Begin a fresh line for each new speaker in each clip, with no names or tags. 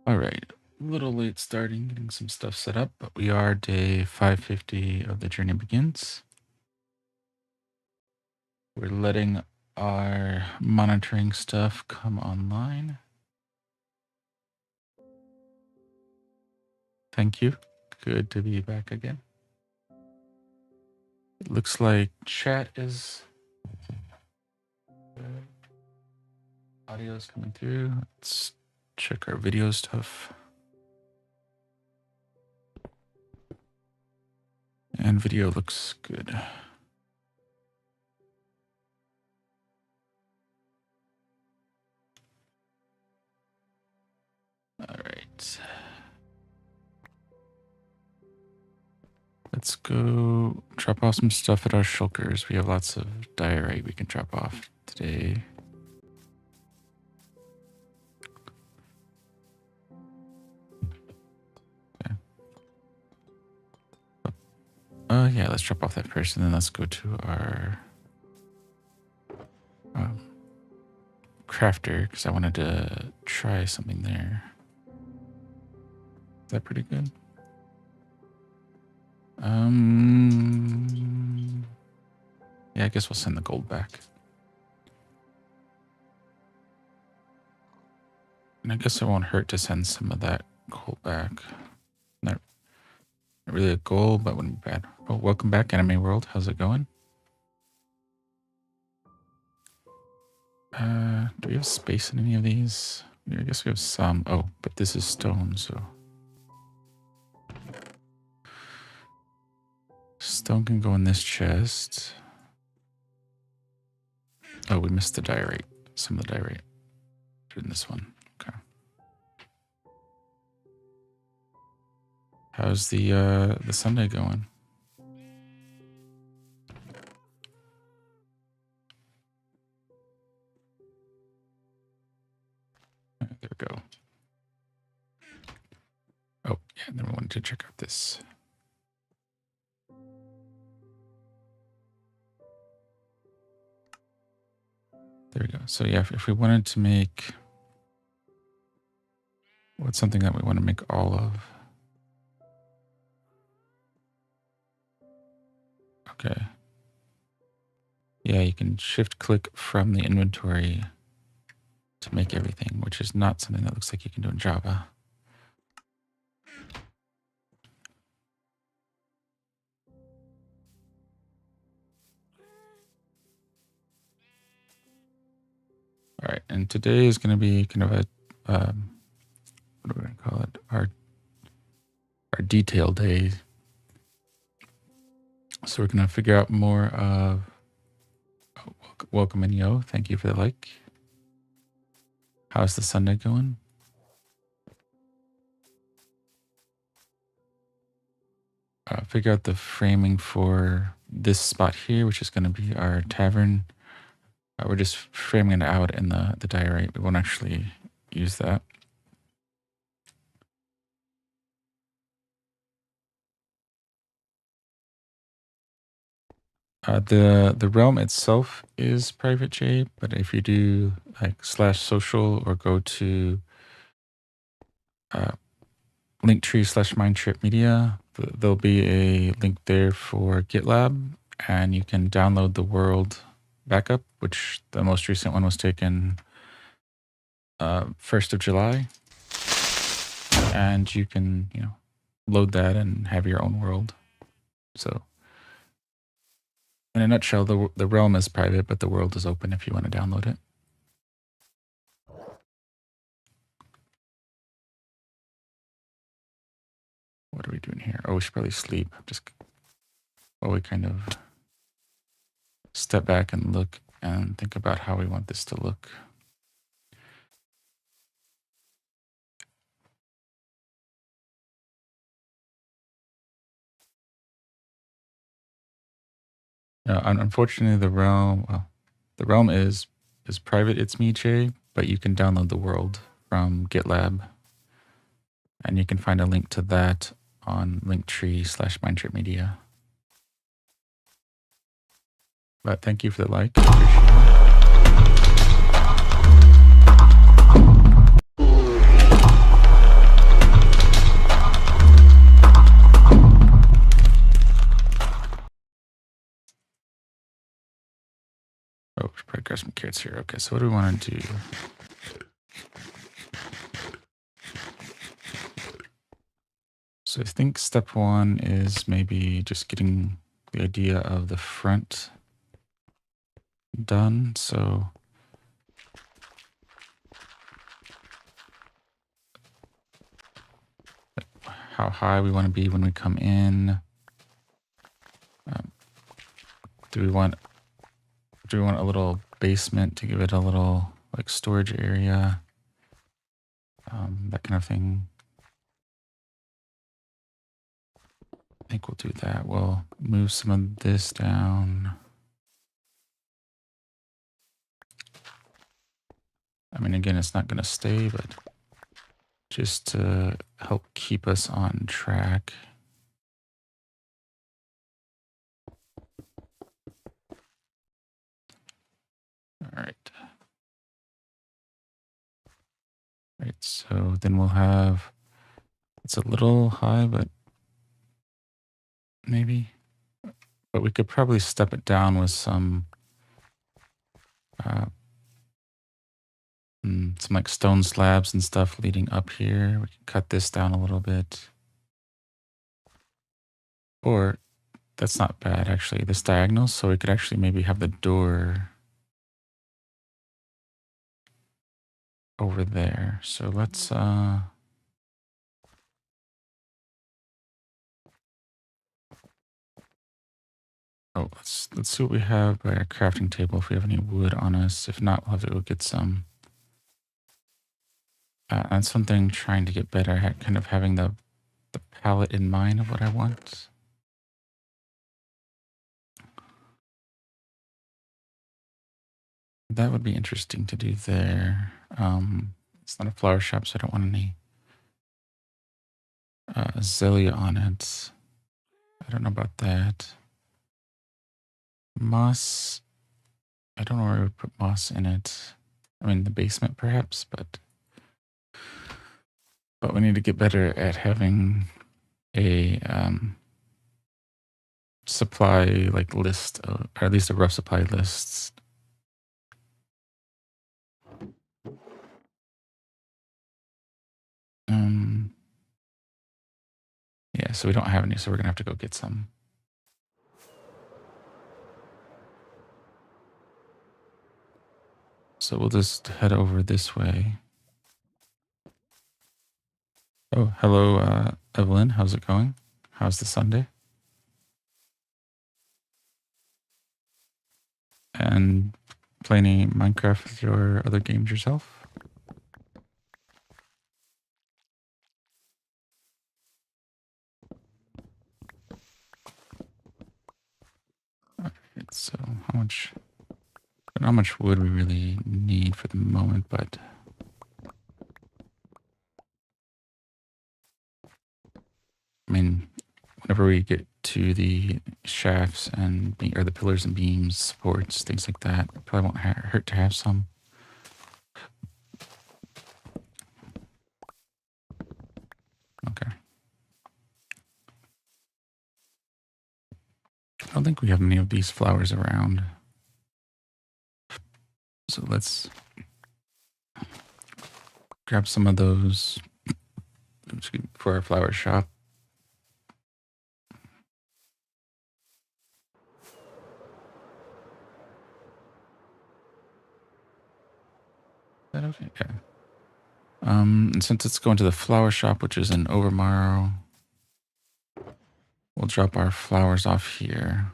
All right, a little late starting, getting some stuff set up, but we are day 550 of the journey begins. We're letting our monitoring stuff come online. Thank you. Good to be back again. It looks like chat is good. Audio is coming through. Let's check our video stuff. And video looks good. All right. Let's go drop off some stuff at our shulkers. We have lots of diorite we can drop off today. Yeah, let's drop off that person, and then let's go to our crafter, because I wanted to try something there. Is that pretty good? Yeah, I guess we'll send the gold back. And I guess it won't hurt to send some of that gold back. Not really a goal, but wouldn't be bad. Oh, welcome back, Anime World. How's it going? Do we have space in any of these? I guess we have some. Oh, but this is stone, so stone can go in this chest. Oh, we missed the diorite. Some of the diorite. In this one. Okay. How's the Sunday going? There we go. Oh, yeah, and then we wanted to check out this. There we go. So yeah, if we wanted to make, what's something that we want to make all of? Okay. Yeah, you can shift click from the inventory to make everything, which is not something that looks like you can do in Java. All right, and today is going to be kind of a, what do we call it? Our detail day. So we're going to figure out more of, oh, welcome in, yo. Thank you for the like. How's the Sunday going? Figure out the framing for this spot here, which is going to be our tavern. We're just framing it out in the diorite. We won't actually use that. The realm itself is private, Jay, but if you do like /social or go to linktree/mindtripmedia, there'll be a link there for GitLab, and you can download the world backup, which the most recent one was taken 1st of July, and you can load that and have your own world. So in a nutshell, the realm is private, but the world is open if you want to download it. What are we doing here? Oh, we should probably sleep. Just while we kind of step back and look and think about how we want this to look. Unfortunately, the realm is private. It's me, Jay, but you can download the world from GitLab, and you can find a link to that on linktree/mindtripmedia. But thank you for the like. Appreciate it. Oh, should probably grab some carrots here. Okay, so what do we want to do? So I think step one is maybe just getting the idea of the front done. So how high we want to be when we come in. Um, do we want a little basement to give it a little like storage area? That kind of thing. I think we'll do that. We'll move some of this down. I mean, again, it's not going to stay, but just to help keep us on track. All right. Right, so then we'll have, it's a little high, but maybe, but we could probably step it down with some like stone slabs and stuff leading up here. We can cut this down a little bit. Or that's not bad actually, this diagonal, so we could actually maybe have the door over there. So let's let's see what we have by our crafting table, if we have any wood on us. If not, we'll have to go get some. That's something trying to get better at, kind of having the palette in mind of what I want. That would be interesting to do there. It's not a flower shop, so I don't want any azalea on it. I don't know about that. Moss. I don't know where I would put moss in it. I mean, the basement perhaps, but we need to get better at having a supply like list, or at least a rough supply list. Yeah, so we don't have any, so we're gonna have to go get some. So we'll just head over this way. Oh, hello, Evelyn. How's it going? How's the Sunday? And play any Minecraft or other games yourself? Alright, so how much wood we really need for the moment, but I mean, whenever we get to the shafts and or the pillars and beams, supports, things like that, it probably won't hurt to have some. Okay. I don't think we have many of these flowers around. So let's grab some of those for our flower shop. Is that okay? Yeah. And since it's going to the flower shop, which is in Overmorrow, we'll drop our flowers off here.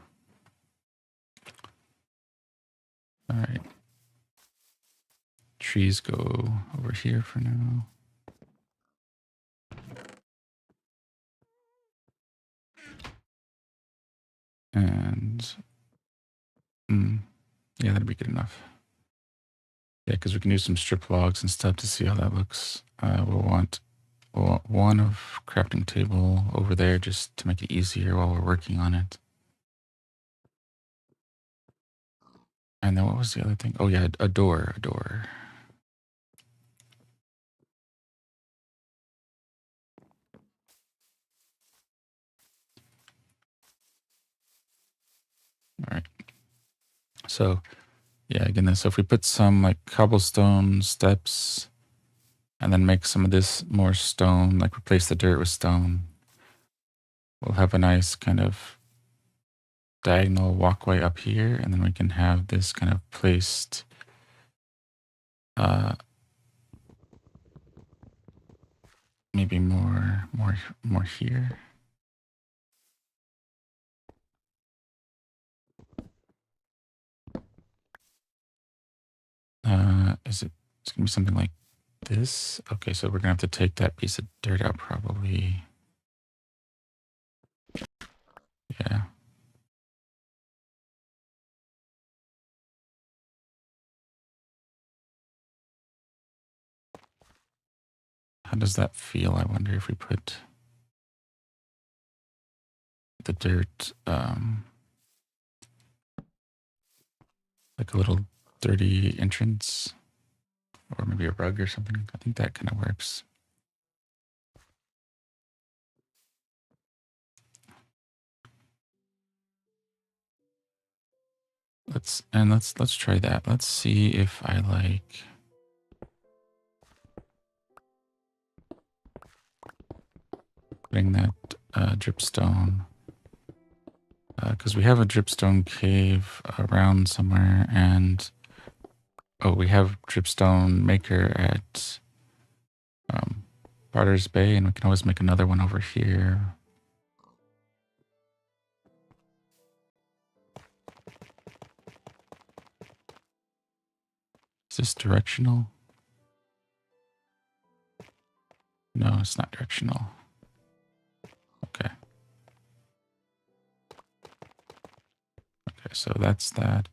All right. Trees go over here for now. And yeah, that'd be good enough. Yeah, because we can use some strip logs and stuff to see how that looks. We'll want one of crafting table over there just to make it easier while we're working on it. And then what was the other thing? Oh yeah, a door. All right. So Yeah, goodness. So if we put some like cobblestone steps and then make some of this more stone, like replace the dirt with stone, we'll have a nice kind of diagonal walkway up here, and then we can have this kind of placed maybe more here. Is it? It's gonna be something like this. Okay, so we're gonna have to take that piece of dirt out probably. Yeah. How does that feel? I wonder if we put the dirt, like a little dirty entrance, or maybe a rug or something. I think that kind of works. Let's try that. Let's see if I like putting that dripstone, because we have a dripstone cave around somewhere, and oh, we have dripstone maker at Barter's Bay, and we can always make another one over here. Is this directional? No, it's not directional. Okay. Okay, so that's that.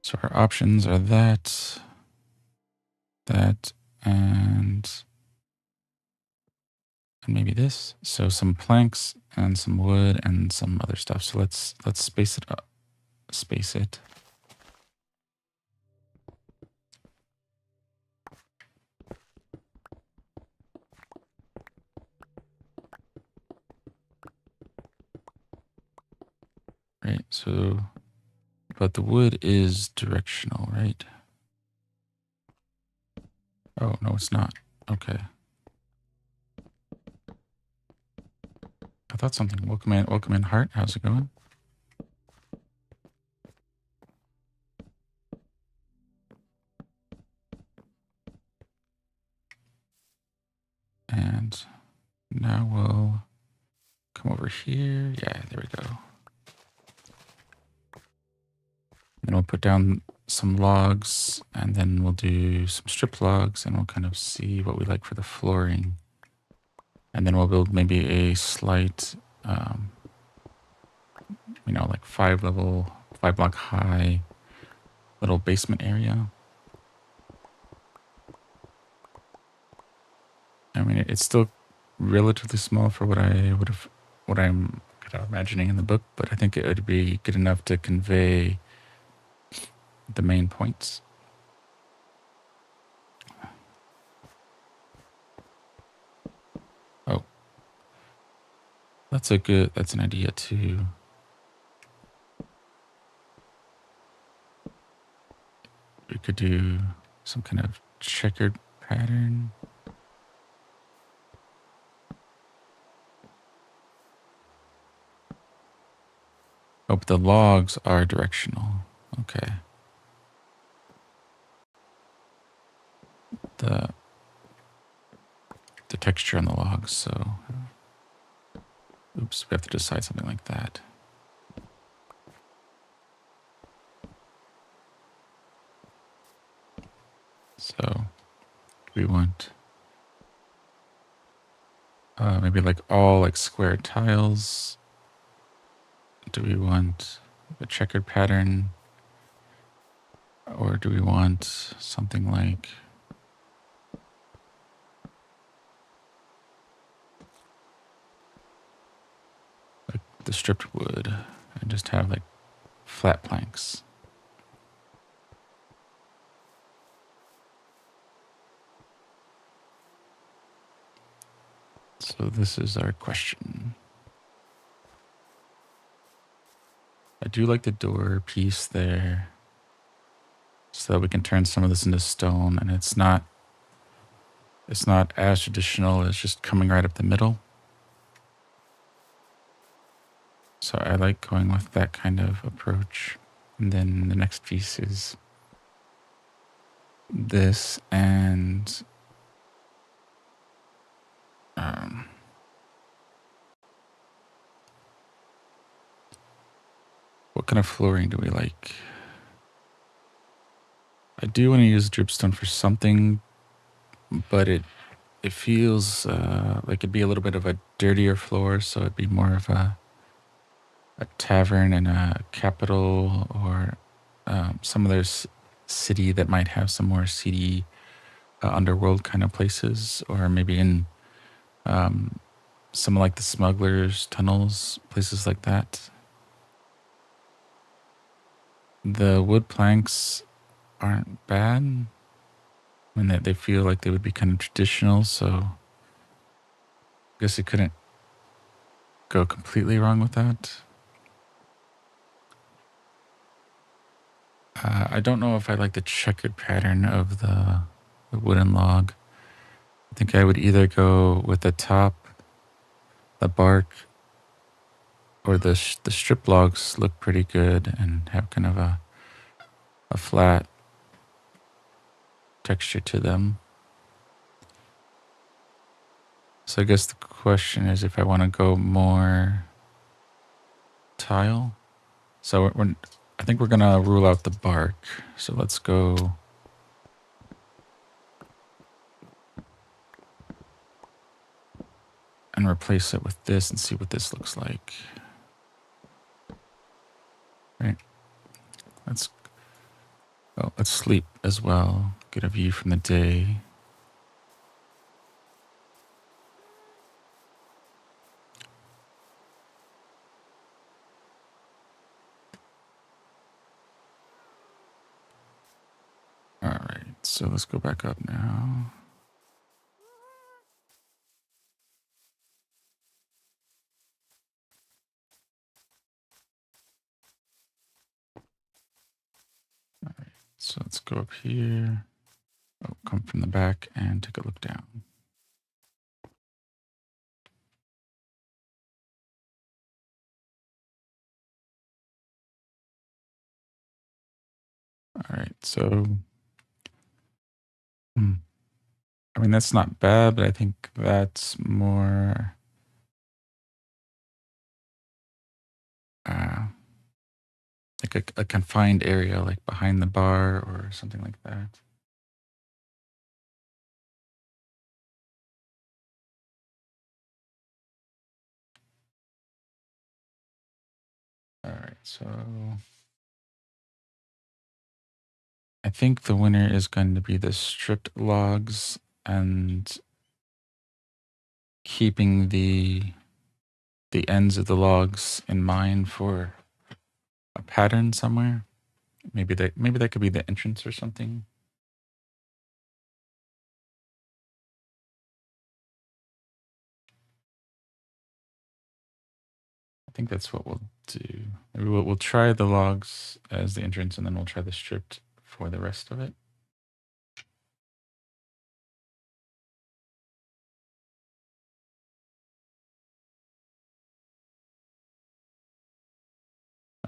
So our options are that, and maybe this. So some planks and some wood and some other stuff. So let's space it up. Space it. Right. So, but the wood is directional, right? Oh no, it's not. Okay. I thought something. Welcome in, Heart. How's it going? And now we'll come over here. Yeah, there we go. Then we'll put down some logs, and then we'll do some strip logs, and we'll kind of see what we like for the flooring. And then we'll build maybe a slight, like 5-block high little basement area. I mean, it's still relatively small for what I'm kind of imagining in the book, but I think it would be good enough to convey the main points. Oh, that's an idea too. We could do some kind of checkered pattern. Oh, but the logs are directional. Okay. The texture on the logs, so oops, we have to decide something like that. So we want maybe like all like square tiles. Do we want a checkered pattern, or do we want something like the stripped wood and just have like flat planks? So this is our question. I do like the door piece there, so that we can turn some of this into stone, and it's not as traditional as just coming right up the middle. So I like going with that kind of approach. And then the next piece is this, and what kind of flooring do we like? I do want to use dripstone for something, but it feels like it'd be a little bit of a dirtier floor, so it'd be more of a tavern and a capital, or some other city that might have some more seedy underworld kind of places, or maybe in some like the smugglers' tunnels, places like that. The wood planks aren't bad. I mean, they feel like they would be kind of traditional, so I guess you couldn't go completely wrong with that. I don't know if I like the checkered pattern of the wooden log. I think I would either go with the top, the bark, or the strip logs look pretty good and have kind of a flat texture to them. So I guess the question is if I want to go more tile. So I think we're gonna rule out the bark. So let's go. And replace it with this and see what this looks like. Right. Let's sleep as well. Get a view from the day. All right. So let's go back up now. All right. So let's go up here. Oh, come from the back and take a look down. All right. So, I mean, that's not bad, but I think that's more like a confined area, like behind the bar or something like that. All right. So I think the winner is going to be the stripped logs and keeping the ends of the logs in mind for a pattern somewhere. Maybe that could be the entrance or something. I think that's what we'll do. Maybe we'll try the logs as the entrance, and then we'll try the stripped for the rest of it.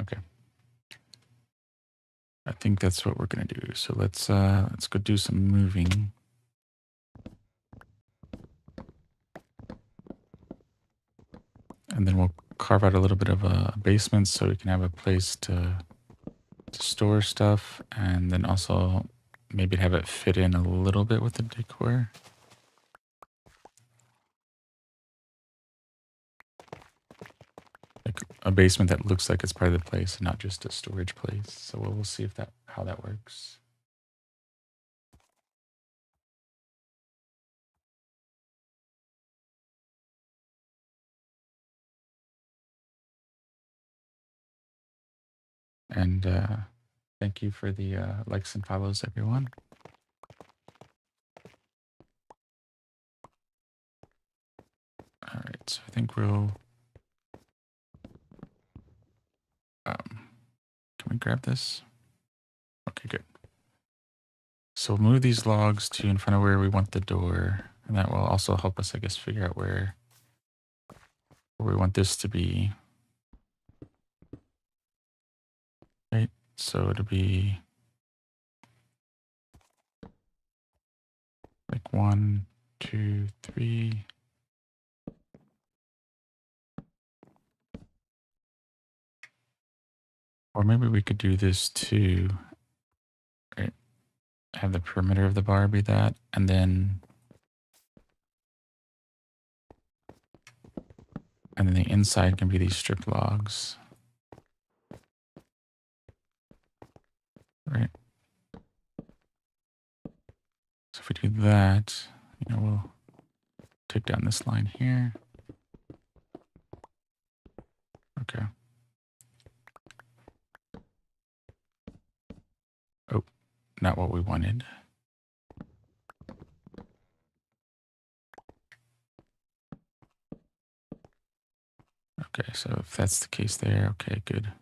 Okay. I think that's what we're gonna do. So let's go do some moving. And then we'll carve out a little bit of a basement so we can have a place to store stuff, and then also maybe have it fit in a little bit with the decor. Like a basement that looks like it's part of the place and not just a storage place. So we'll see if how that works. And thank you for the likes and follows, everyone. All right, so I think we'll grab this? Okay, good. So we'll move these logs to in front of where we want the door. And that will also help us, I guess, figure out where we want this to be. Right, so it'll be like 1, 2, 3. Or maybe we could do this too. Right, have the perimeter of the bar be that, and then the inside can be these strip logs. Right. So if we do that, we'll take down this line here. Okay. Oh, not what we wanted. Okay, so if that's the case there, okay, good.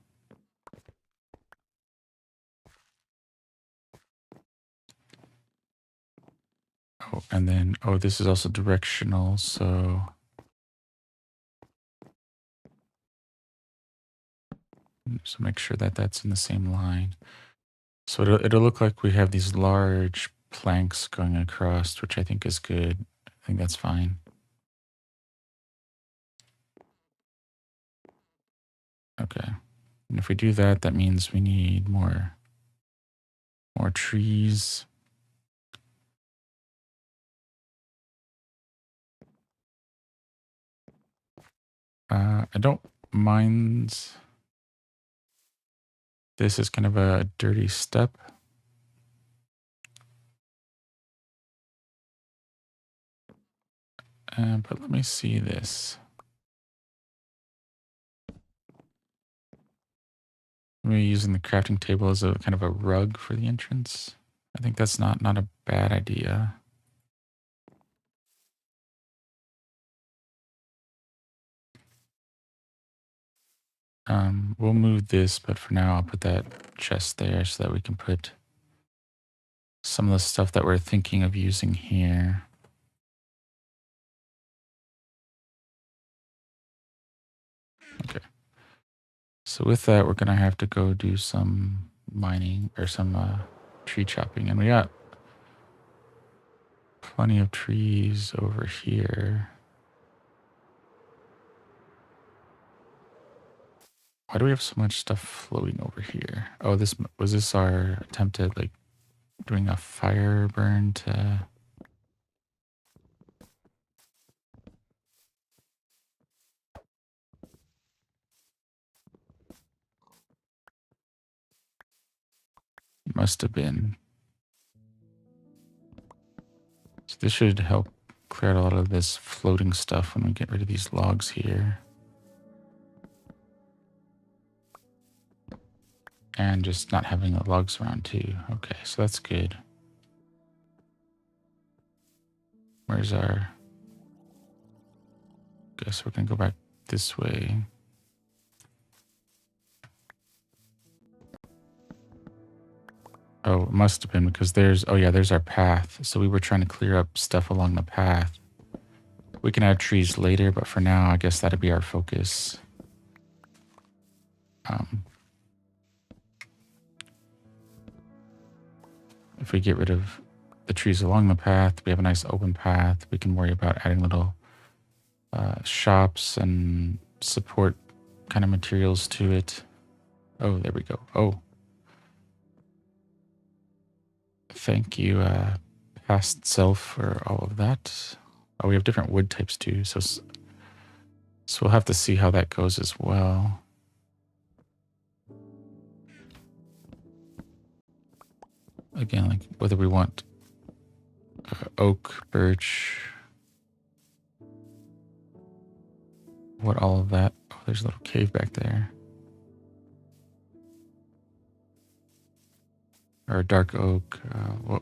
Oh, and then, this is also directional, so make sure that that's in the same line. So it'll look like we have these large planks going across, which I think is good. I think that's fine. Okay. And if we do that, that means we need more trees. I don't mind. This is kind of a dirty step. But let me see this. Maybe using the crafting table as a kind of a rug for the entrance. I think that's not a bad idea. We'll move this, but for now I'll put that chest there so that we can put some of the stuff that we're thinking of using here. Okay. So with that, we're gonna have to go do some mining or some tree chopping, and we got plenty of trees over here. Why do we have so much stuff floating over here? Oh, was this our attempt at like doing a fire burn to... Must have been. So this should help clear out a lot of this floating stuff when we get rid of these logs here. And just not having the logs around too. Okay, so that's good. Where's our... Guess we're gonna go back this way. Oh, it must have been because there's our path. So we were trying to clear up stuff along the path. We can add trees later, but for now, I guess that'd be our focus. If we get rid of the trees along the path, we have a nice open path. We can worry about adding little shops and support kind of materials to it. Oh, there we go. Oh, thank you, past self, for all of that. Oh, we have different wood types too, so we'll have to see how that goes as well. Again, like whether we want oak, birch, what all of that. Oh, there's a little cave back there. Or dark oak.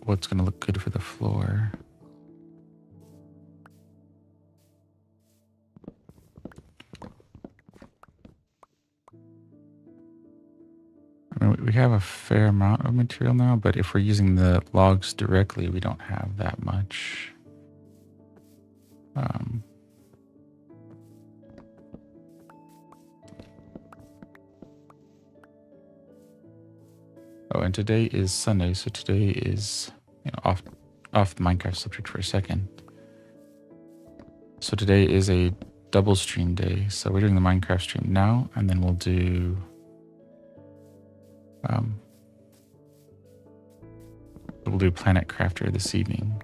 What's going to look good for the floor? I mean, we have a fair amount of material now, but if we're using the logs directly, we don't have that much. Oh, and today is Sunday, so today is off the Minecraft subject for a second. So today is a double stream day. So we're doing the Minecraft stream now, and then we'll do Planet Crafter this evening.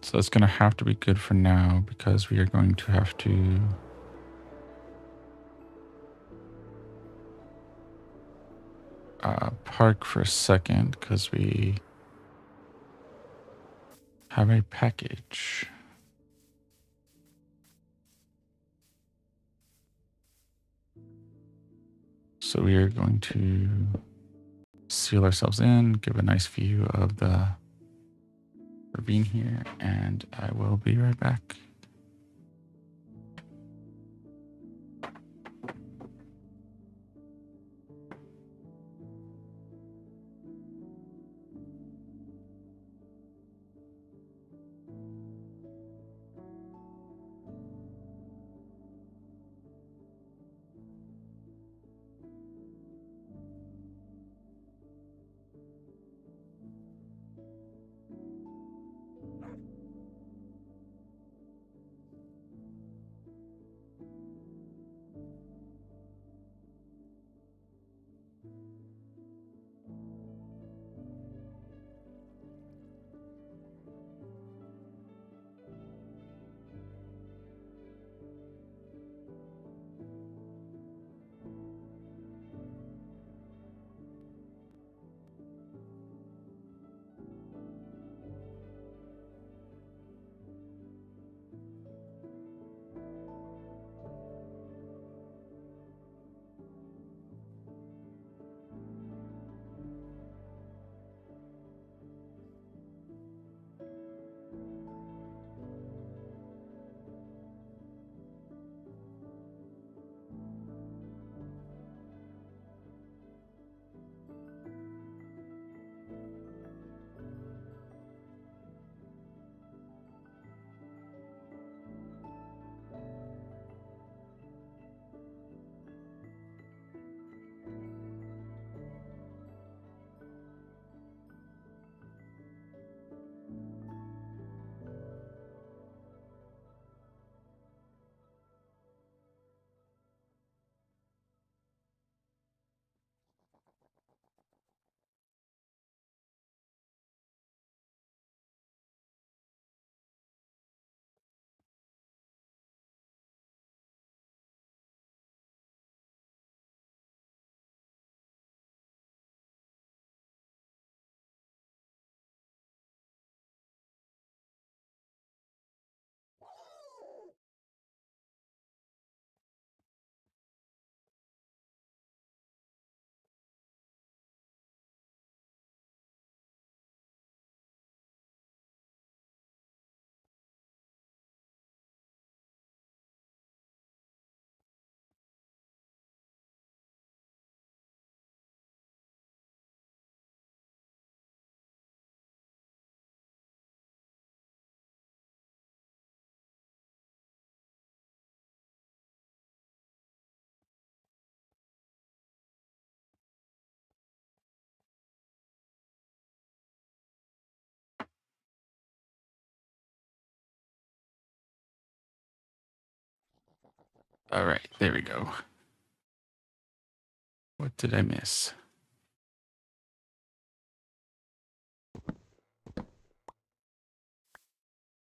So it's going to have to be good for now because we are going to have to park for a second because we have a package. So we are going to seal ourselves in, give a nice view of the ravine here, and I will be right back. All right, there we go. What did I miss?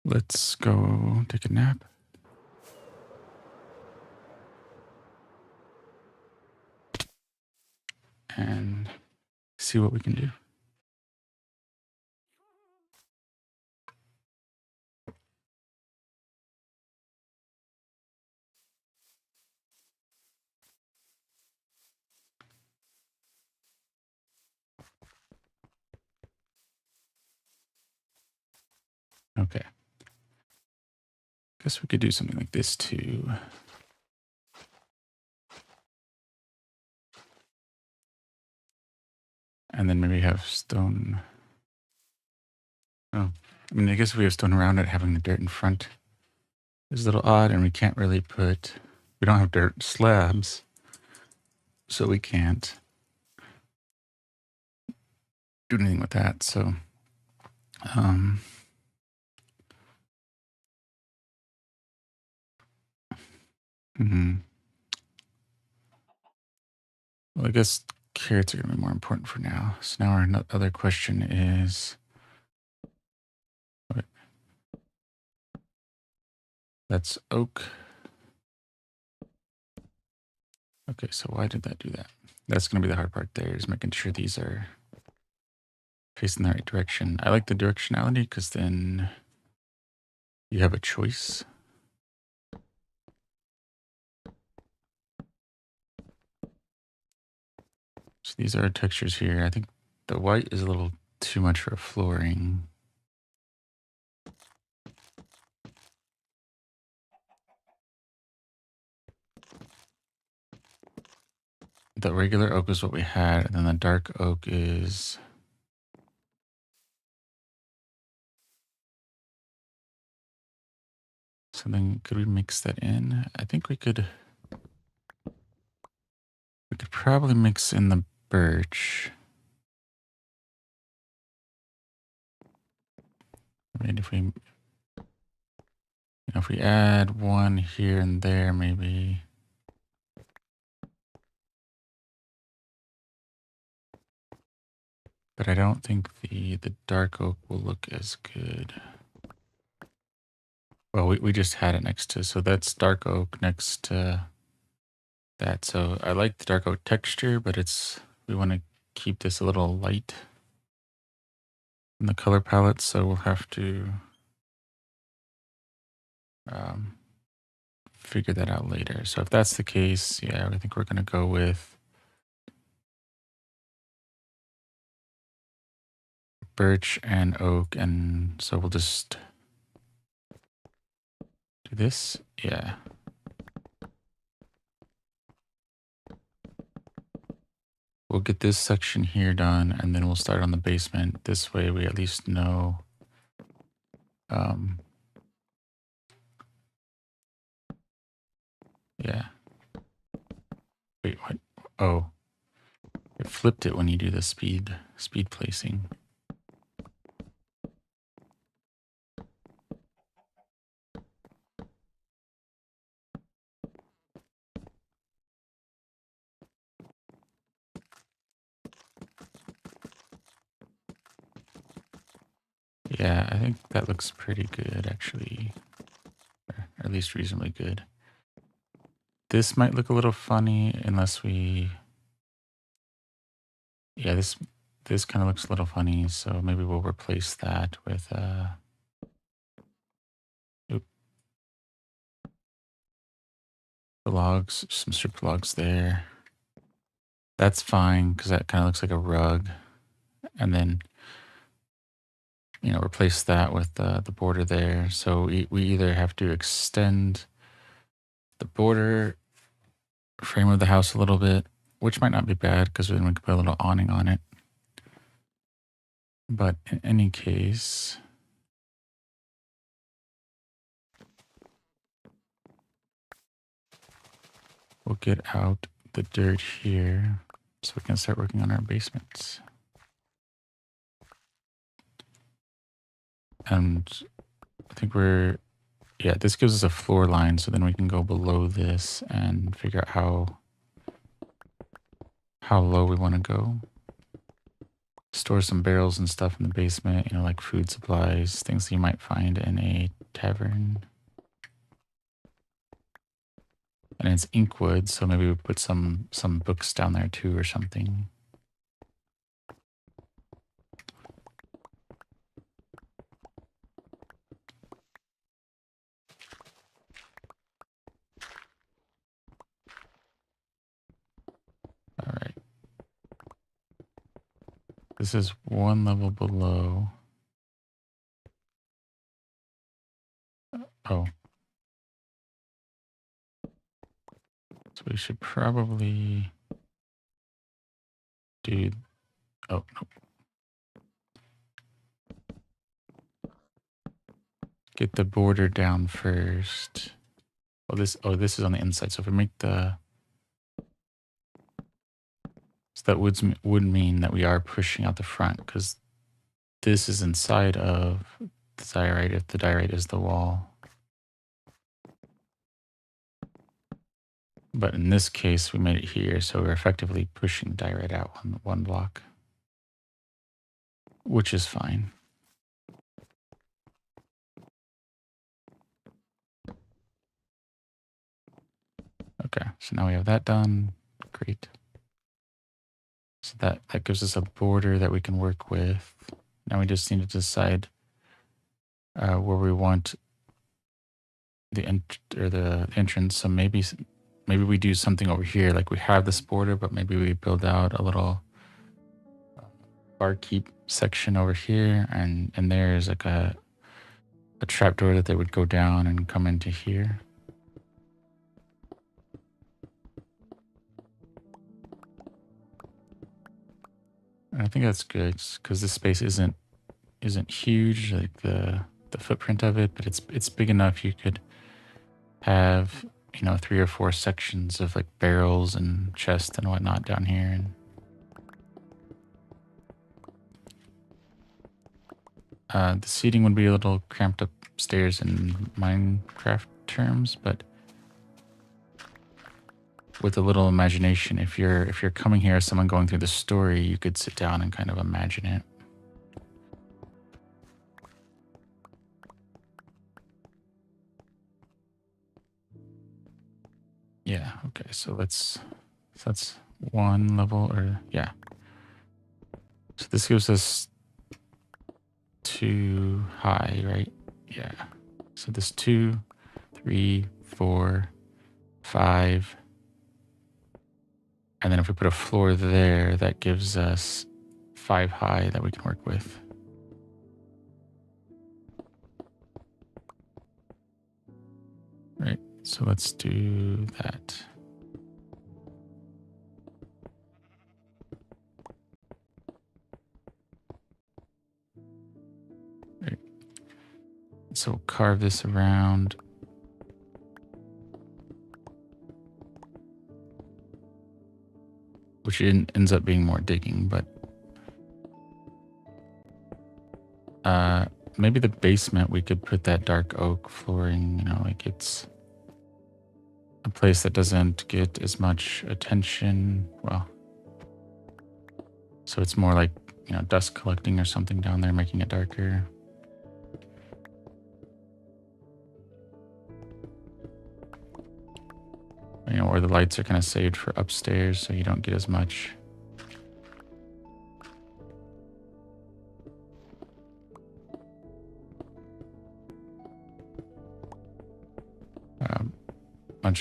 Let's go take a nap. And see what we can do. Okay. Guess we could do something like this too. And then maybe have stone. Oh, I mean, I guess if we have stone around it, having the dirt in front is a little odd, and we can't really put, we don't have dirt slabs, so we can't do anything with that. So, um, well, I guess carrots are going to be more important for now. So now our other question is, okay, that's oak. Okay, so why did that do that? That's going to be the hard part there, is making sure these are facing the right direction. I like the directionality because then you have a choice. So these are our textures here. I think the white is a little too much for flooring. The regular oak is what we had, and then the dark oak is something. Could we mix that in? I think we could probably mix in the birch. I mean, if we add one here and there, maybe. But I don't think the dark oak will look as good. Well, we just had it next to, so that's dark oak next to that. So I like the dark oak texture, but we want to keep this a little light in the color palette, so we'll have to figure that out later. So if that's the case, yeah, I think we're going to go with birch and oak, and so we'll just do this. Yeah. We'll get this section here done, and then we'll start on the basement. This way we at least know yeah. Wait, what? Oh, it flipped it when you do the speed placing. Yeah, I think that looks pretty good, actually. Or at least reasonably good. This might look a little funny unless we... Yeah, this kind of looks a little funny, so maybe we'll replace that with... the logs, some stripped logs there. That's fine, because that kind of looks like a rug. And then, replace that with the border there. So we either have to extend the border frame of the house a little bit, which might not be bad because then we can put a little awning on it. But in any case, we'll get out the dirt here so we can start working on our basements. And I think we're Yeah, this gives us a floor line, so then we can go below this and figure out how low we want to go. Store some barrels and stuff in the basement, you know, like food supplies, things you might find in a tavern. And it's Inkwood, so maybe we put some books down there too or something. All right. This is one level below. Oh. So we should probably do, oh, no. Get the border down first. This is on the inside. So if we make the, so that would mean that we are pushing out the front because this is inside of the diorite if the diorite is the wall. But in this case, we made it here, so we're effectively pushing diorite out one block, which is fine. Okay, so now we have that done. Great. So that gives us a border that we can work with. Now we just need to decide where we want the entrance. So maybe we do something over here. Like we have this border, but maybe we build out a little barkeep section over here, and there's like a trapdoor that they would go down and come into here. And I think that's good because this space isn't huge, like the footprint of it, but it's big enough you could have, you know, 3 or 4 sections of like barrels and chests and whatnot down here. And the seating would be a little cramped upstairs in Minecraft terms, but with a little imagination, if you're coming here as someone going through the story, you could sit down and kind of imagine it. Yeah, okay, so that's one level, or yeah. So this gives us 2 high, right? Yeah. So this 2, 3, 4, 5. And then if we put a floor there, that gives us 5 high that we can work with. Right, so let's do that. Right. So we'll carve this around. Which ends up being more digging, but maybe the basement we could put that dark oak flooring, you know, like it's a place that doesn't get as much attention. Well, so it's more like, you know, dust collecting or something down there, making it darker. You know, or the lights are kind of saved for upstairs, so you don't get as much.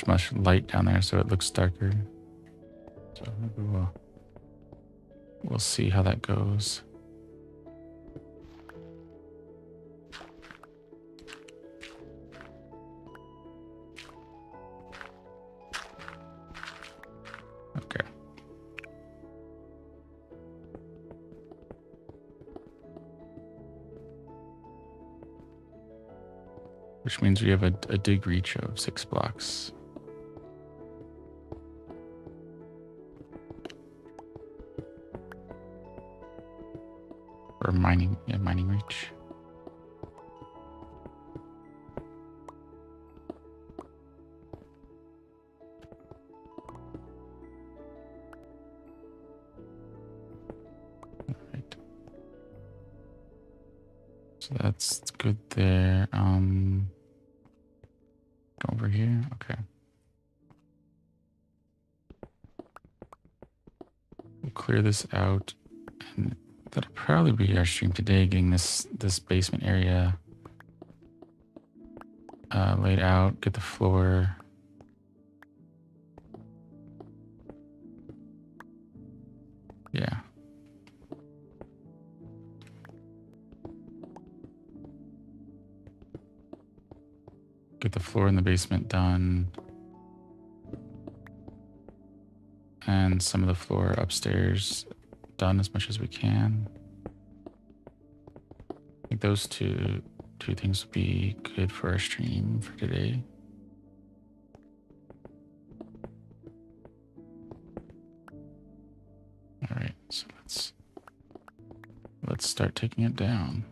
Much light down there, so it looks darker. So maybe we'll see how that goes. Okay. Which means we have a dig reach of 6 blocks. Or mining reach. So that's good there. Go over here. Okay. We'll clear this out, and that'll probably be our stream today, getting this basement area laid out, get the floor. Yeah. Get the floor in the basement done. And some of the floor upstairs done as much as we can. I think those two things will be good for our stream for today. All right, so let's start taking it down.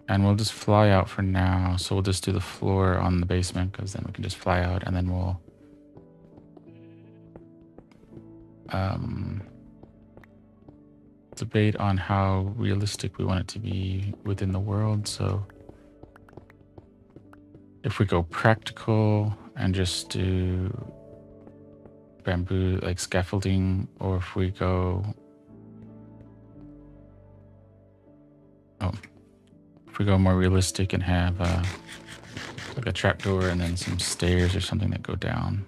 And we'll just fly out for now. So we'll just do the floor on the basement, because then we can just fly out, and then we'll debate on how realistic we want it to be within the world. So if we go practical and just do bamboo like scaffolding, or if we go more realistic and have like a trapdoor and then some stairs or something that go down.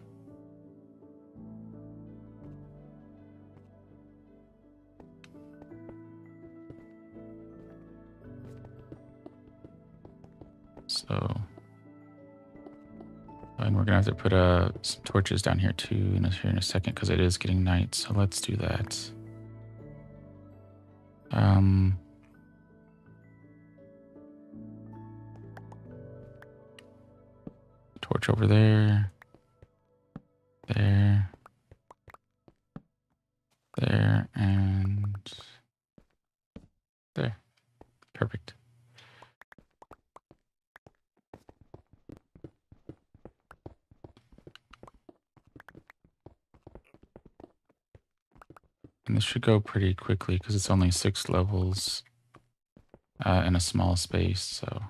So, and we're gonna have to put some torches down here too here in a second, because it is getting night. So let's do that. Torch over there, there, and there. Perfect. And this should go pretty quickly because it's only 6 levels in a small space, so.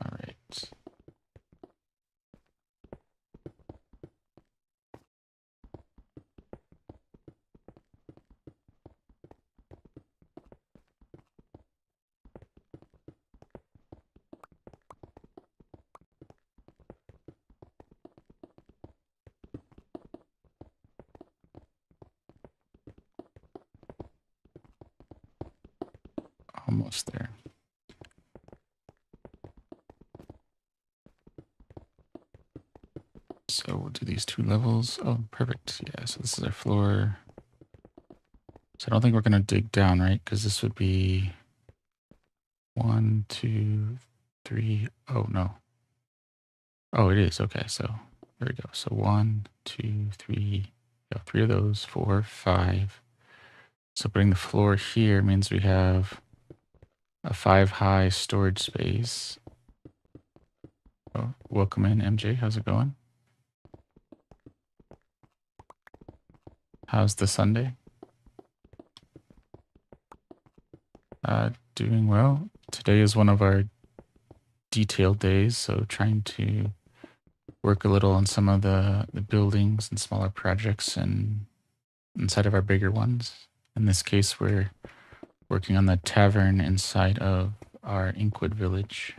All right. Almost there. So we'll do these 2 levels. Oh, perfect. Yeah, so this is our floor. So I don't think we're going to dig down, right? Because this would be 1, 2, 3. Oh, no. Oh, it is. Okay, so there we go. So 1, 2, 3. Go 3 of those, 4, 5. So putting the floor here means we have a 5 high storage space. Oh, welcome in, MJ. How's it going? How's the Sunday? Doing well. Today is one of our detailed days, so trying to work a little on some of the buildings and smaller projects and inside of our bigger ones. In this case, we're working on the tavern inside of our Inkwood village.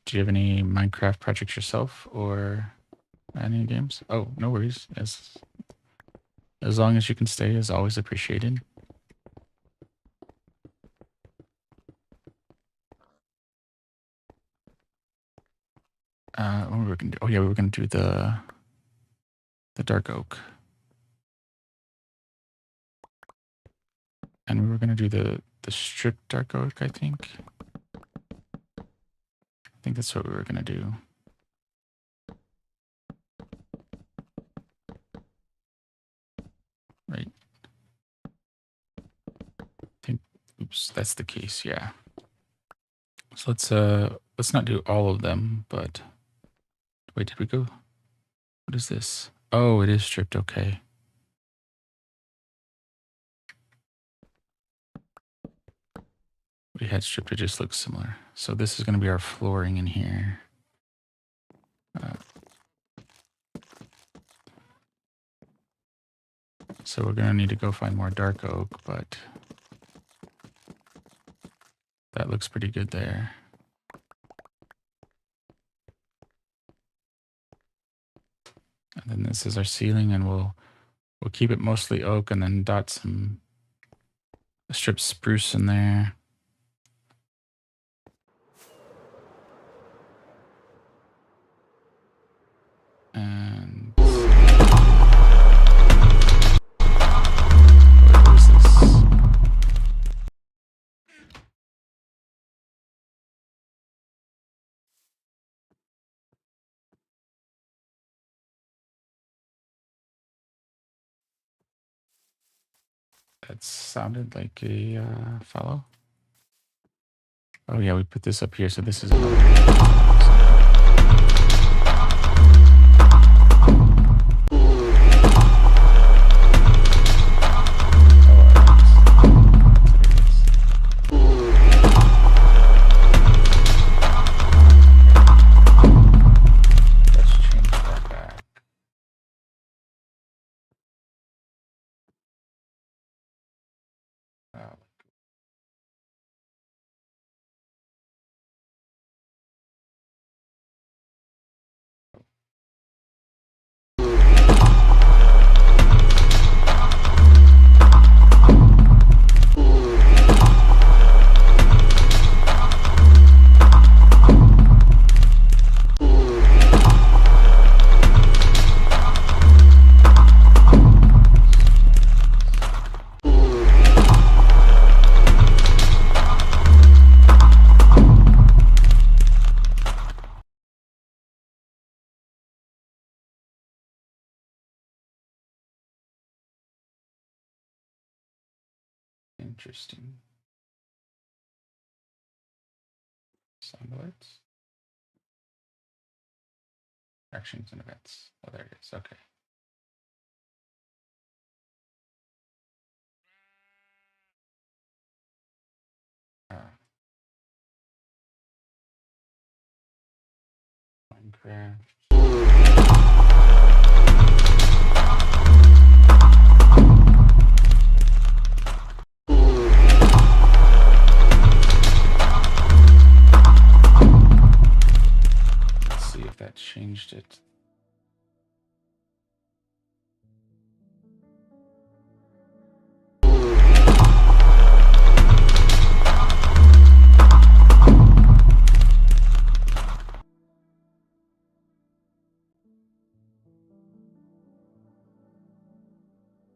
Do you have any Minecraft projects yourself or any games? Oh, no worries. As long as you can stay is always appreciated. What were we gonna do? Oh yeah, we were gonna do the dark oak. And we were gonna do the stripped dark oak, I think. I think that's what we were gonna do. Right. I think oops, that's the case, yeah. So let's not do all of them, but wait, did we go? What is this? Oh, it is stripped, okay. We had stripped, it just looks similar. So this is gonna be our flooring in here. So we're gonna need to go find more dark oak, but that looks pretty good there. And then this is our ceiling, and we'll keep it mostly oak and then dot some strip spruce in there. And what is this? That sounded like a follow. Oh yeah, we put this up here, so this is interesting. Sound alerts. Actions and events. Oh, there it is. Okay. Minecraft. Let's see if that changed it.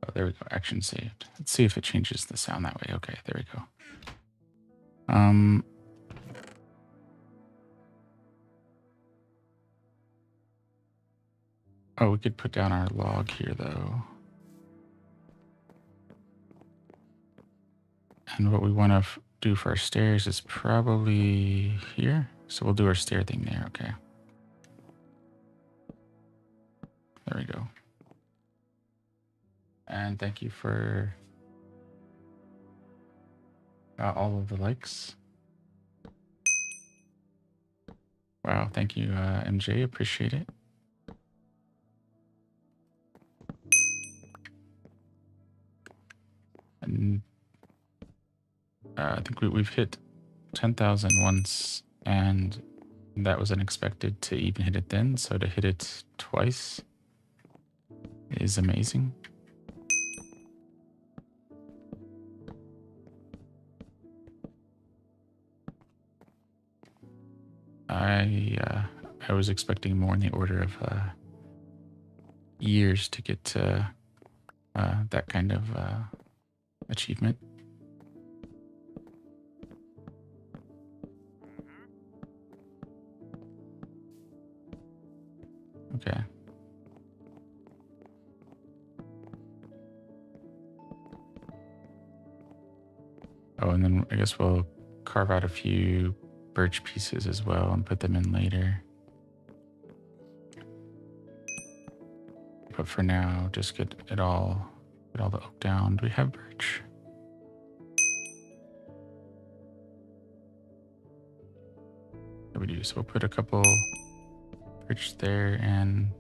Oh, there we go. Action saved. Let's see if it changes the sound that way. Okay, there we go. Oh, we could put down our log here though. And what we want to do for our stairs is probably here. So we'll do our stair thing there. Okay. There we go. And thank you for all of the likes. Wow, thank you, MJ. Appreciate it. And I think we've hit 10,000 once, and that was unexpected to even hit it then. So to hit it twice is amazing. I was expecting more in the order of years to get to that kind of achievement. Okay. Oh, and then I guess we'll carve out a few birch pieces as well and put them in later. But for now, just get all the oak down. Do we have birch? Yeah, we do. So we'll put a couple birch there and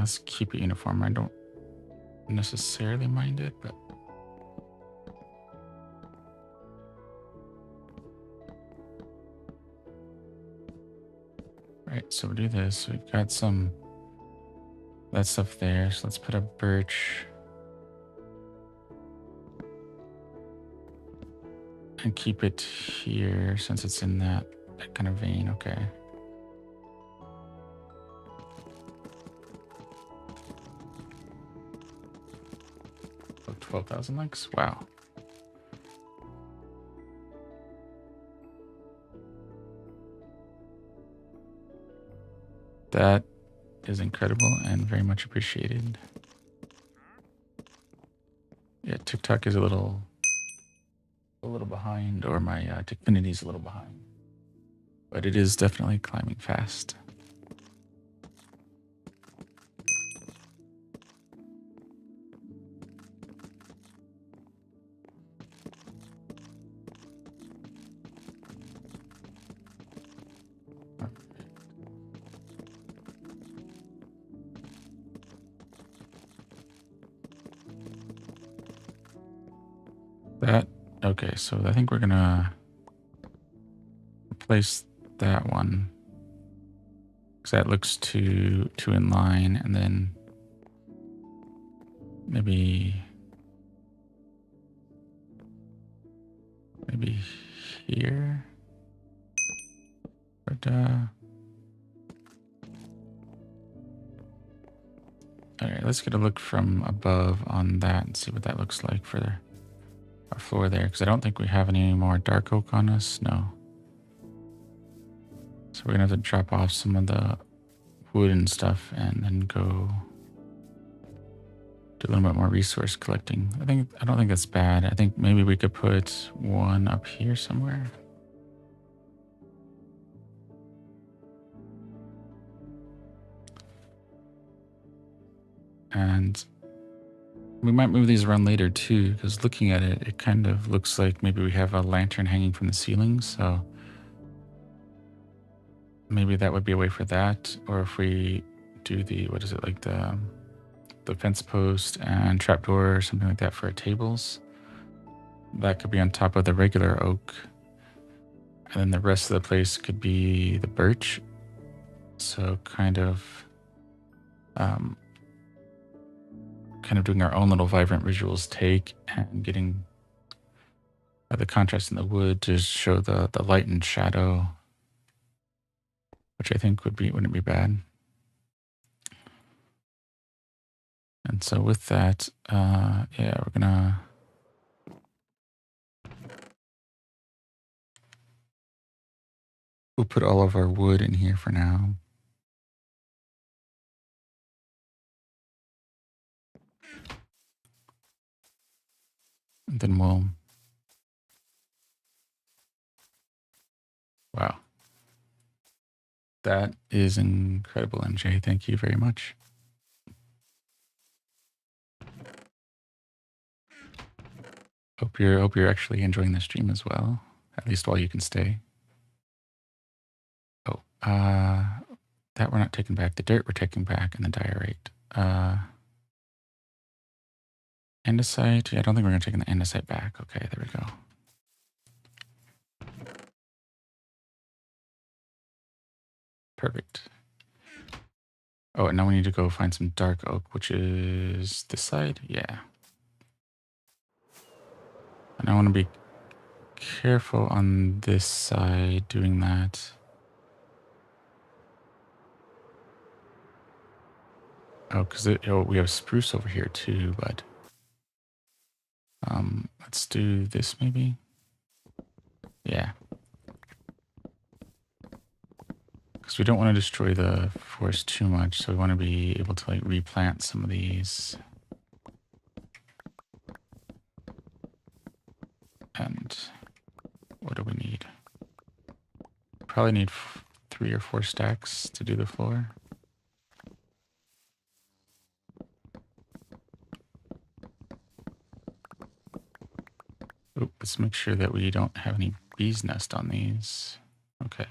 let's keep it uniform. I don't necessarily mind it, but right, so we'll do this. We've got some that stuff there, so let's put a birch and keep it here since it's in that kind of vein. Okay. Oh, 12,000 likes. Wow. That is incredible and very much appreciated. Yeah, TikTok is a little behind, or my Tikfinity is a little behind, but it is definitely climbing fast. Okay, so I think we're gonna replace that one because that looks too in line, and then maybe here. But okay, let's get a look from above on that and see what that looks like for our floor there, because I don't think we have any more dark oak on us. No. So we're gonna have to drop off some of the wood and stuff and then go do a little bit more resource collecting. I don't think that's bad. I think maybe we could put one up here somewhere. And we might move these around later too, because looking at it, it kind of looks like maybe we have a lantern hanging from the ceiling. So maybe that would be a way for that. Or if we do the, what is it, like the fence post and trapdoor or something like that for our tables, that could be on top of the regular oak. And then the rest of the place could be the birch. So kind of doing our own little vibrant visuals take and getting the contrast in the wood to show the light and shadow, which I think wouldn't be bad. And so with that, yeah, we'll put all of our wood in here for now. And then wow. That is incredible, MJ. Thank you very much. Hope you're actually enjoying the stream as well, at least while you can stay. Oh, that we're not taking back. The dirt we're taking back, and the diorite. Andesite. Yeah, I don't think we're gonna take the andesite back. Okay, there we go. Perfect. Oh, and now we need to go find some dark oak, which is this side. Yeah. And I want to be careful on this side doing that. Oh, because we have spruce over here too, but let's do this maybe. Yeah. Because we don't want to destroy the forest too much, so we want to be able to like replant some of these. And what do we need? Probably need 3 or 4 stacks to do the floor. Oop, let's make sure that we don't have any bees nest on these. Okay.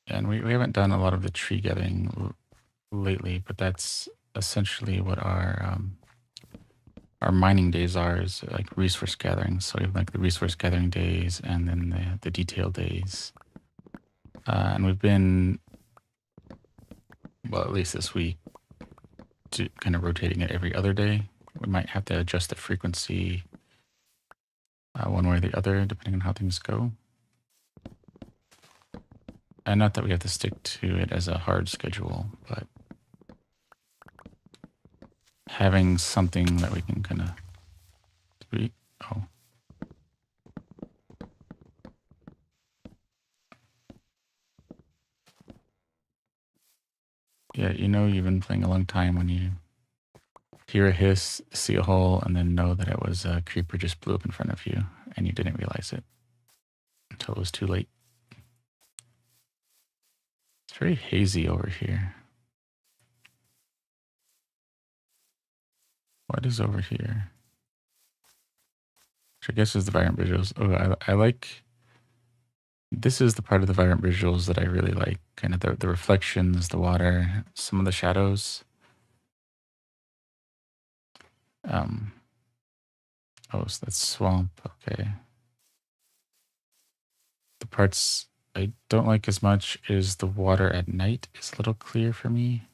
And we haven't done a lot of the tree gathering lately, but that's essentially what our mining days are, is like resource gathering. So we have like the resource gathering days and then the detail days. And we've been, well, at least this week, kind of rotating it every other day. We might have to adjust the frequency one way or the other, depending on how things go. And not that we have to stick to it as a hard schedule, but having something that we can kind of tweak. Oh. Yeah, you know you've been playing a long time when you hear a hiss, see a hole, and then know that it was a creeper just blew up in front of you, and you didn't realize it until it was too late. It's very hazy over here. What is over here? Which I guess is the vibrant visuals. Oh, I like... This is the part of the vibrant visuals that I really like. Kind of the reflections, the water, some of the shadows. Oh, so that's swamp. Okay. The parts I don't like as much is the water at night is a little clear for me.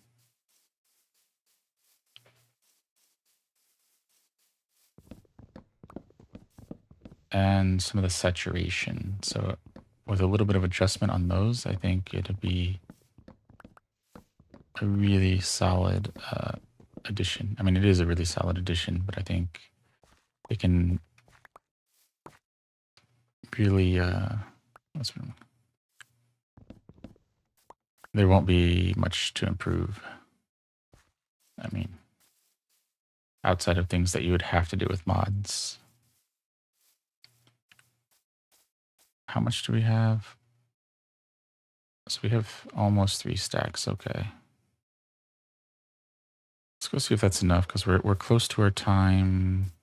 And some of the saturation. So with a little bit of adjustment on those, I think it'd be a really solid addition. I mean, it is a really solid addition, but I think it can really, there won't be much to improve. I mean, outside of things that you would have to do with mods. How much do we have? So we have almost 3 stacks. Okay. Let's go see if that's enough, because we're close to our time.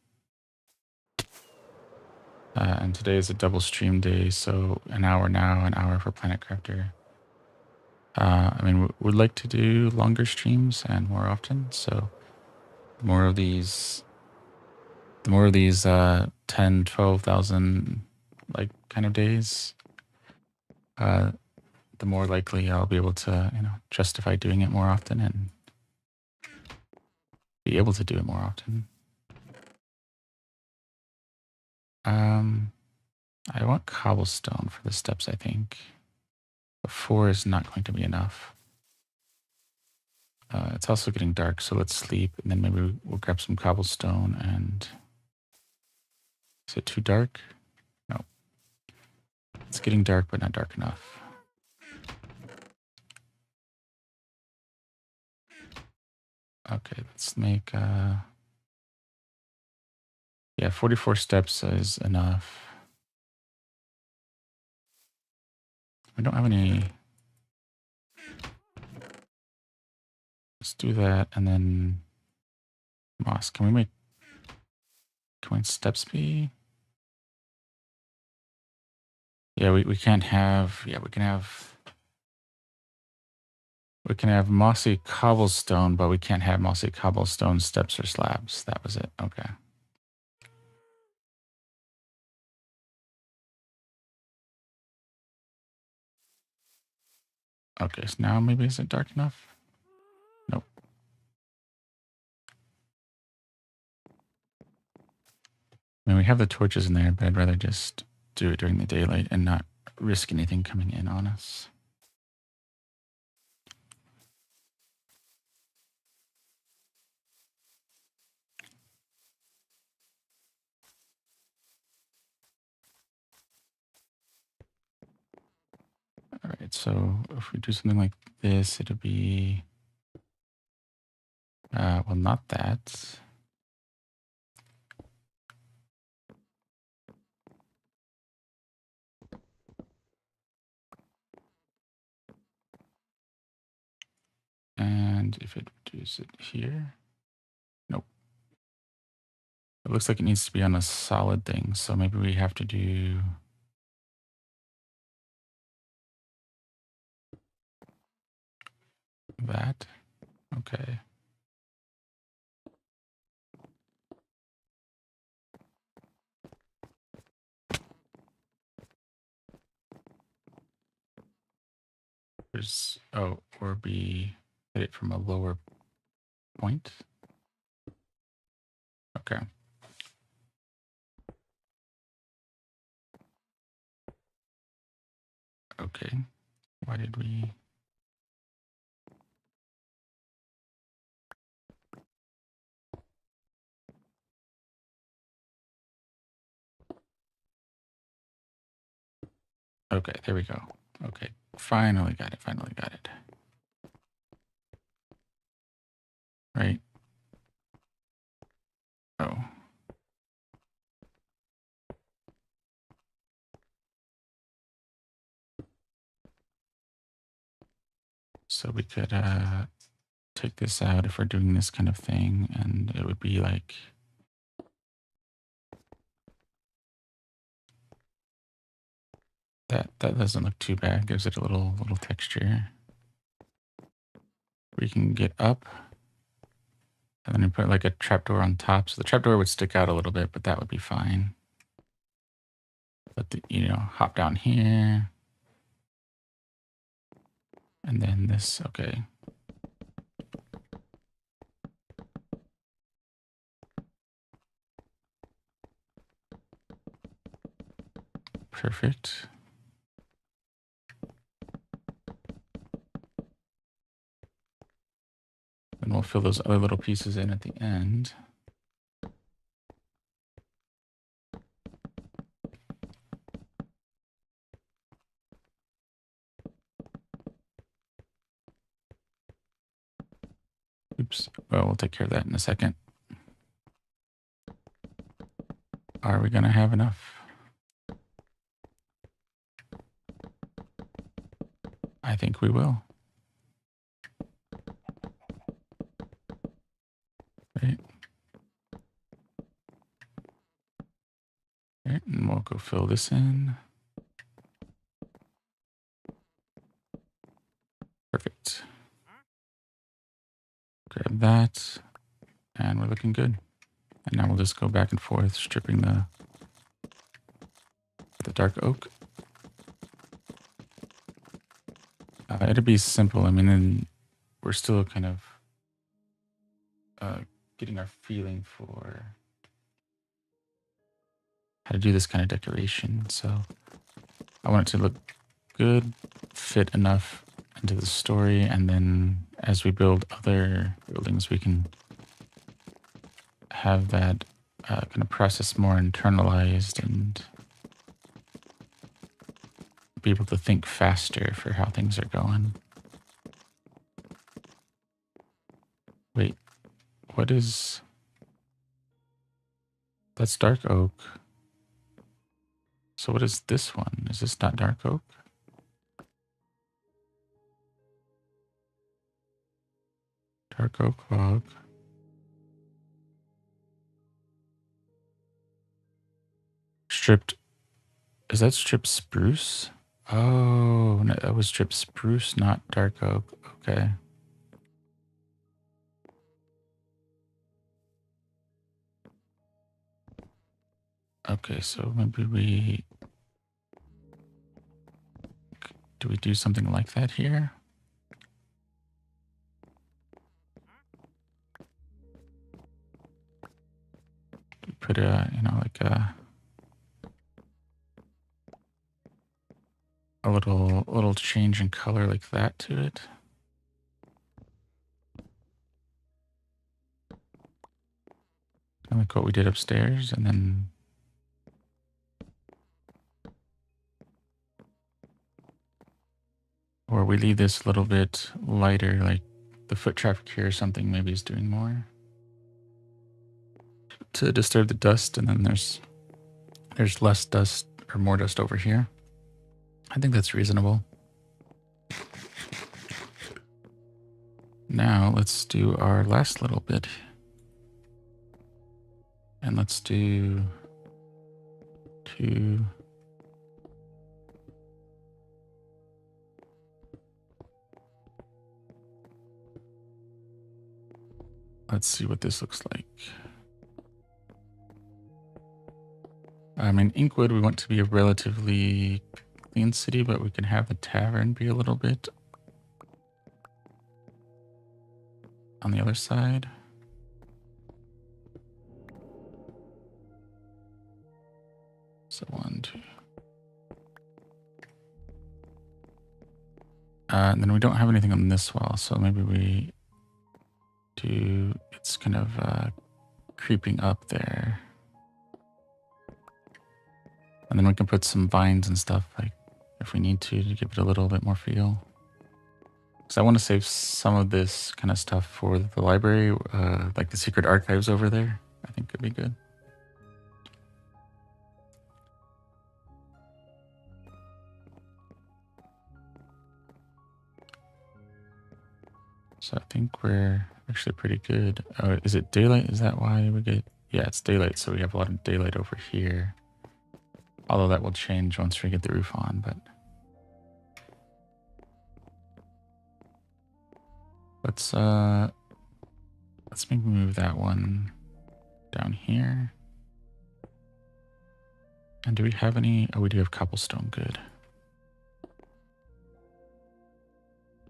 And today is a double stream day, so an hour now, an hour for Planet Crafter. I mean, we'd like to do longer streams and more often, so the more of these 10, 12,000 like kind of days, the more likely I'll be able to, justify doing it more often and be able to do it more often. I want cobblestone for the steps, I think. But 4 is not going to be enough. It's also getting dark, so let's sleep, and then maybe we'll grab some cobblestone. And is it too dark? No. It's getting dark, but not dark enough. Okay, let's make... Yeah, Yeah, 44 steps is enough. We don't have any. Let's do that, and then moss. Can we steps be? Yeah, we can't have. Yeah, we can have mossy cobblestone, but we can't have mossy cobblestone steps or slabs. That was it. Okay. Okay, so now maybe is it dark enough? Nope. I mean, we have the torches in there, but I'd rather just do it during the daylight and not risk anything coming in on us. All right, so if we do something like this, it'll be, well, not that. And if it reduces it here, nope. It looks like it needs to be on a solid thing, so maybe we have to do that. Okay. There's, oh, or be hit it from a lower point. Okay. Okay. Why did we? Okay, there we go. Okay, finally got it. Finally got it. Right. Oh. So we could take this out if we're doing this kind of thing, and it would be like that. That doesn't look too bad. Gives it a little texture. We can get up, and then we put like a trapdoor on top. So the trapdoor would stick out a little bit, but that would be fine. But hop down here, and then this. Okay. Perfect. And we'll fill those other little pieces in at the end. Oops. Well, we'll take care of that in a second. Are we going to have enough? I think we will. Right. Right, and we'll go fill this in. Perfect. Grab that, and we're looking good. And now we'll just go back and forth, stripping the dark oak. It'll be simple. I mean, and we're still kind of getting our feeling for how to do this kind of decoration. So I want it to look good, fit enough into the story, and then as we build other buildings, we can have that kind of process more internalized and be able to think faster for how things are going. Wait, what is... That's dark oak. So what is this one? Is this not dark oak? Dark oak log. Stripped. Is that stripped spruce? Oh, no, that was stripped spruce, not dark oak. Okay. Okay, so maybe do we do something like that here? Put a, like a little change in color like that to it. Kind of like what we did upstairs, and then or we leave this a little bit lighter, like the foot traffic here or something maybe is doing more to disturb the dust, and then there's less dust or more dust over here. I think that's reasonable. Now let's do our last little bit. And let's do 2. Let's see what this looks like. In Inkwood, we want to be a relatively clean city, but we can have the tavern be a little bit on the other side. So 1, 2. And then we don't have anything on this wall, so maybe we do, it's kind of creeping up there. And then we can put some vines and stuff, like if we need to give it a little bit more feel. Because I want to save some of this kind of stuff for the library, like the secret archives over there. I think could be good. So I think we're actually pretty good. Oh, is it daylight? Is that why we get... Yeah, it's daylight, so we have a lot of daylight over here. Although that will change once we get the roof on, but... Let's maybe move that one down here. And do we have any... Oh, we do have cobblestone. Good.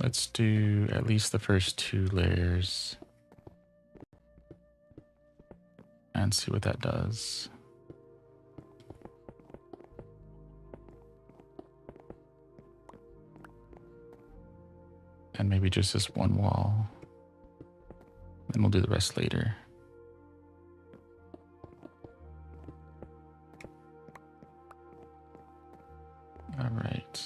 Let's do at least the first 2 layers. And see what that does. And maybe just this one wall. Then we'll do the rest later. All right.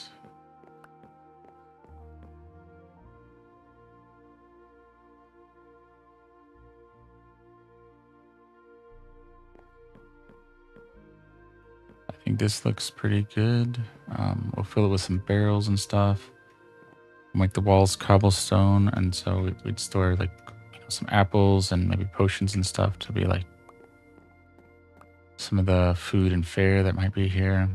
I think this looks pretty good. We'll fill it with some barrels and stuff. Make the walls cobblestone, and so we'd store like some apples and maybe potions and stuff to be like some of the food and fare that might be here.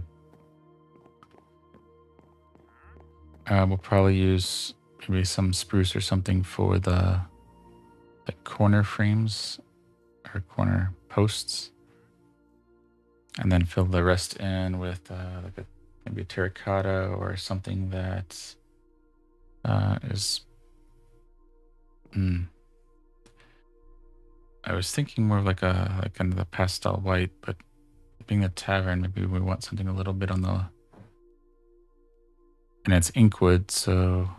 We'll probably use maybe some spruce or something for the corner frames or corner posts, and then fill the rest in with maybe a terracotta or something that is. I was thinking more of like kind of the pastel white, but being a tavern, maybe we want something a little bit on the. And it's Inkwood, so.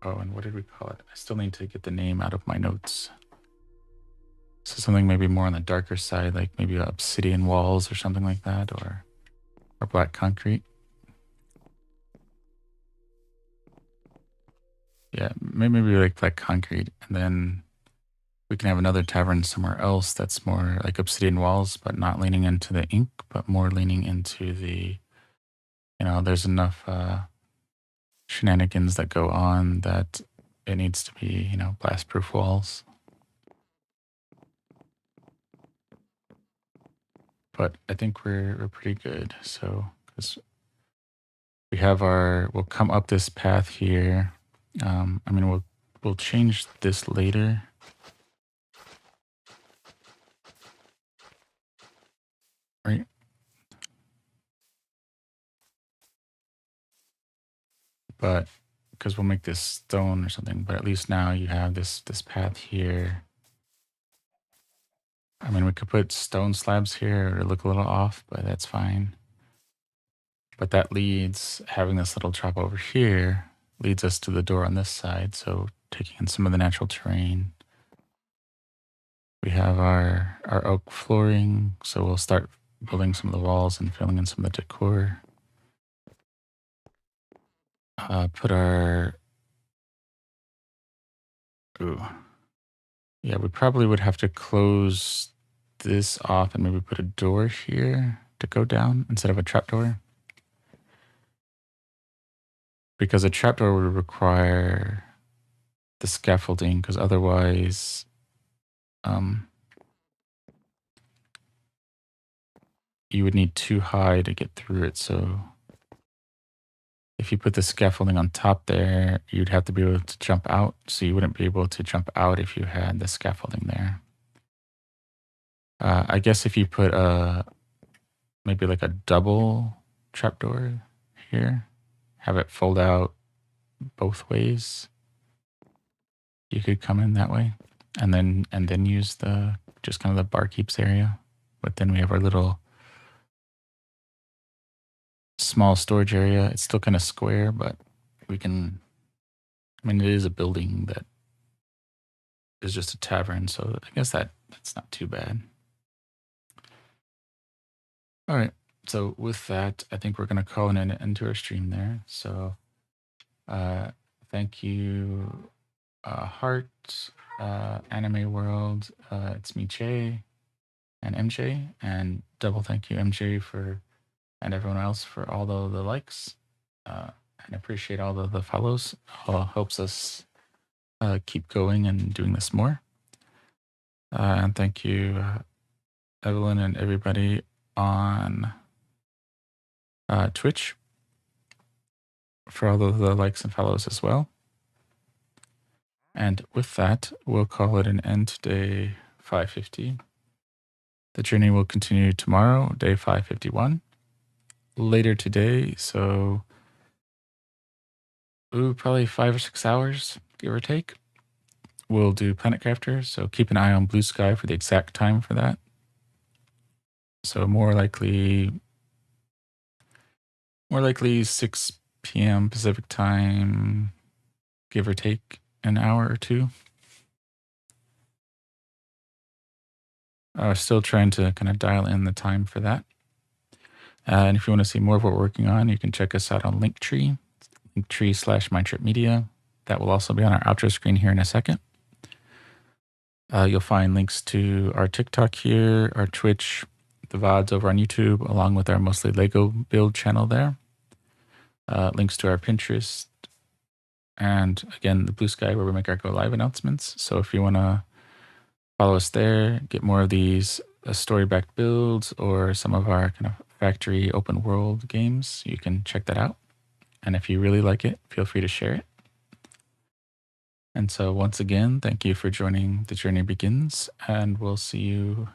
Oh, and what did we call it? I still need to get the name out of my notes. So something maybe more on the darker side, like maybe obsidian walls or something like that, or black concrete. Yeah, maybe like black concrete, and then We can have another tavern somewhere else that's more like obsidian walls, but not leaning into the ink, but more leaning into the, there's enough shenanigans that go on that it needs to be, blast proof walls. But I think we're pretty good. So, because we'll come up this path here. We'll change this later. Right? But because we'll make this stone or something, but at least now you have this path here. I mean, we could put stone slabs here or look a little off, but that's fine. But that leads, having this little drop over here, leads us to the door on this side. So taking in some of the natural terrain. We have our oak flooring, so we'll start building some of the walls and filling in some of the decor. Put our... Ooh. Yeah, we probably would have to close this off and maybe put a door here to go down instead of a trapdoor. Because a trapdoor would require the scaffolding, because otherwise... you would need too high to get through it, so if you put the scaffolding on top there, you'd have to be able to jump out, so you wouldn't be able to jump out if you had the scaffolding there. I guess if you put maybe like a double trapdoor here, have it fold out both ways, you could come in that way, and then use the just kind of the barkeeps area. But then we have our little small storage area. It's still kind of square, but we can, I mean, it is a building that is just a tavern, so I guess that's not too bad. All right, so with that, I think we're going to call an end to our stream there. So thank you, Heart, Anime World, it's me, Che, and MJ, and double thank you, MJ, and everyone else for all the likes, and appreciate all the follows. All helps us keep going and doing this more. And thank you, Evelyn and everybody on Twitch for all of the likes and follows as well. And with that, we'll call it an end to day 550. The journey will continue tomorrow, day 551. Later today, so probably 5 or 6 hours, give or take. We'll do Planet Crafter, so keep an eye on Blue Sky for the exact time for that. So more likely 6 p.m. Pacific time, give or take an hour or two. Still trying to kind of dial in the time for that. And if you want to see more of what we're working on, you can check us out on Linktree, Linktree/MindTripMedia. That will also be on our outro screen here in a second. You'll find links to our TikTok here, our Twitch, the VODs over on YouTube, along with our mostly Lego build channel there. Links to our Pinterest, and again, the Blue Sky where we make our Go Live announcements. So if you want to follow us there, get more of these story-backed builds or some of our kind of factory open world games, you can check that out. And if you really like it, feel free to share it. And so once again, thank you for joining The Journey Begins, and we'll see you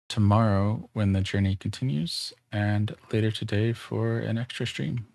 tomorrow when the journey continues, and later today for an extra stream.